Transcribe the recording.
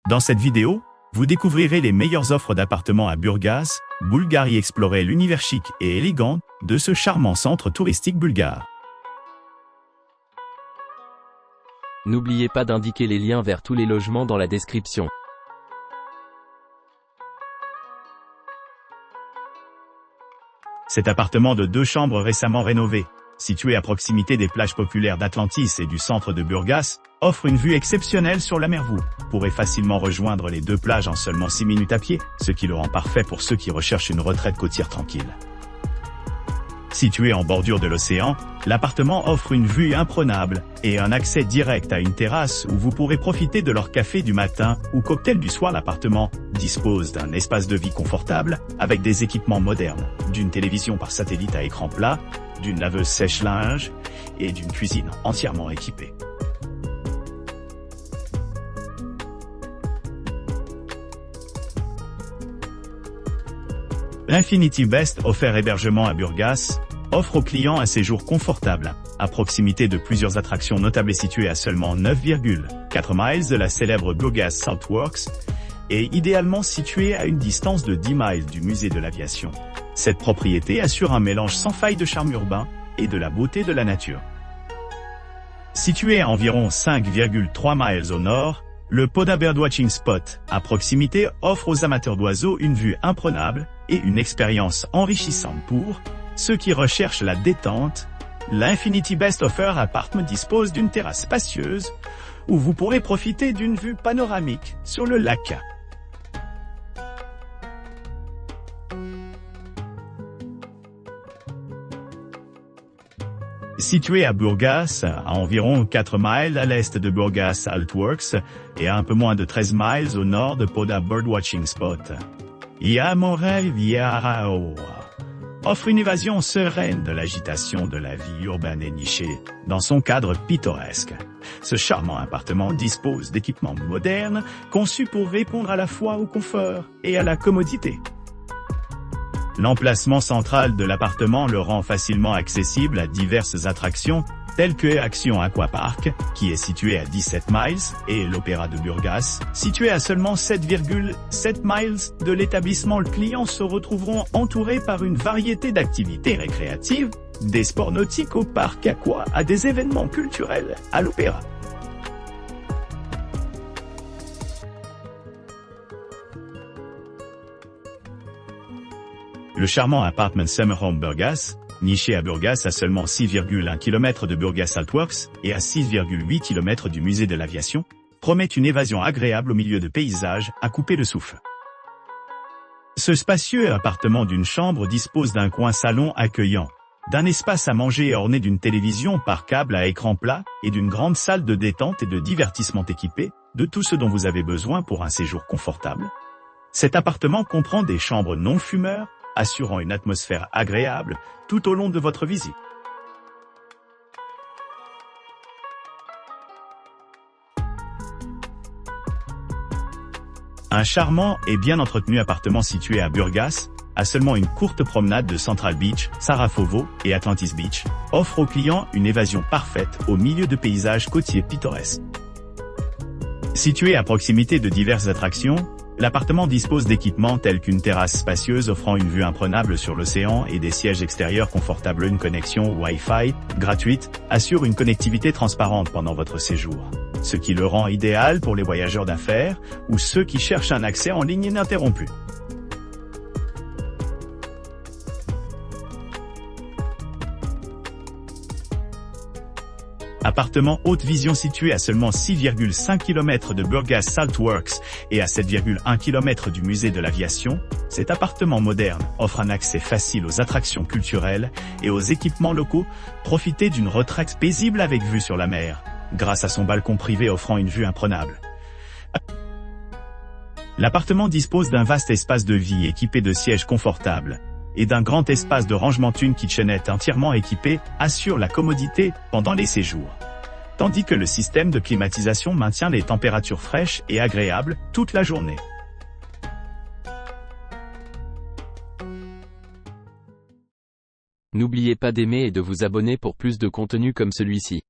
Dans cette vidéo, vous découvrirez les meilleures offres d'appartements à Burgas, Bulgarie. Explorez l'univers chic et élégant de ce charmant centre touristique bulgare. N'oubliez pas d'indiquer les liens vers tous les logements dans la description. Cet appartement de 2 chambres récemment rénové, situé à proximité des plages populaires d'Atlantis et du centre de Burgas, offre une vue exceptionnelle sur la mer. Vous pourrez facilement rejoindre les 2 plages en seulement 6 minutes à pied, ce qui le rend parfait pour ceux qui recherchent une retraite côtière tranquille. Situé en bordure de l'océan, l'appartement offre une vue imprenable et un accès direct à une terrasse où vous pourrez profiter de leur café du matin ou cocktail du soir. L'appartement dispose d'un espace de vie confortable avec des équipements modernes, d'une télévision par satellite à écran plat, d'une laveuse sèche-linge et d'une cuisine entièrement équipée. L'Infinity Best offert hébergement à Burgas offre aux clients un séjour confortable, à proximité de plusieurs attractions notables et situé à seulement 9,4 miles de la célèbre Burgas Saltworks, et idéalement situé à une distance de 10 miles du musée de l'aviation. Cette propriété assure un mélange sans faille de charme urbain et de la beauté de la nature. Situé à environ 5,3 miles au nord, le Poda Birdwatching Spot, à proximité, offre aux amateurs d'oiseaux une vue imprenable et une expérience enrichissante pour ceux qui recherchent la détente. L'Infinity Best Offer Apartment dispose d'une terrasse spacieuse où vous pourrez profiter d'une vue panoramique sur le lac. Situé à Burgas, à environ 4 miles à l'est de Burgas Saltworks et à un peu moins de 13 miles au nord de Poda Birdwatching Spot, Yamorai Viarao offre une évasion sereine de l'agitation de la vie urbaine et nichée dans son cadre pittoresque. Ce charmant appartement dispose d'équipements modernes conçus pour répondre à la fois au confort et à la commodité. L'emplacement central de l'appartement le rend facilement accessible à diverses attractions, telles que Action Aquapark, qui est situé à 17 miles, et l'Opéra de Burgas, situé à seulement 7,7 miles de l'établissement. Les clients se retrouveront entourés par une variété d'activités récréatives, des sports nautiques au parc aqua à des événements culturels à l'opéra. Le charmant appartement Summer Home Burgas, niché à Burgas à seulement 6,1 km de Burgas Saltworks et à 6,8 km du musée de l'aviation, promet une évasion agréable au milieu de paysages à couper le souffle. Ce spacieux appartement d'une chambre dispose d'un coin salon accueillant, d'un espace à manger orné d'une télévision par câble à écran plat et d'une grande salle de détente et de divertissement équipée de tout ce dont vous avez besoin pour un séjour confortable. Cet appartement comprend des chambres non fumeurs, assurant une atmosphère agréable tout au long de votre visite. Un charmant et bien entretenu appartement situé à Burgas, à seulement une courte promenade de Central Beach, Sarajevo et Atlantis Beach, offre aux clients une évasion parfaite au milieu de paysages côtiers pittoresques. Situé à proximité de diverses attractions, l'appartement dispose d'équipements tels qu'une terrasse spacieuse offrant une vue imprenable sur l'océan et des sièges extérieurs confortables. Une connexion Wi-Fi gratuite assure une connectivité transparente pendant votre séjour, ce qui le rend idéal pour les voyageurs d'affaires ou ceux qui cherchent un accès en ligne ininterrompu. Appartement haute vision situé à seulement 6,5 km de Burgas Saltworks et à 7,1 km du musée de l'aviation, cet appartement moderne offre un accès facile aux attractions culturelles et aux équipements locaux. Profitez d'une retraite paisible avec vue sur la mer, grâce à son balcon privé offrant une vue imprenable. L'appartement dispose d'un vaste espace de vie équipé de sièges confortables et d'un grand espace de rangement. Une kitchenette entièrement équipée assure la commodité pendant les séjours, tandis que le système de climatisation maintient les températures fraîches et agréables toute la journée. N'oubliez pas d'aimer et de vous abonner pour plus de contenu comme celui-ci.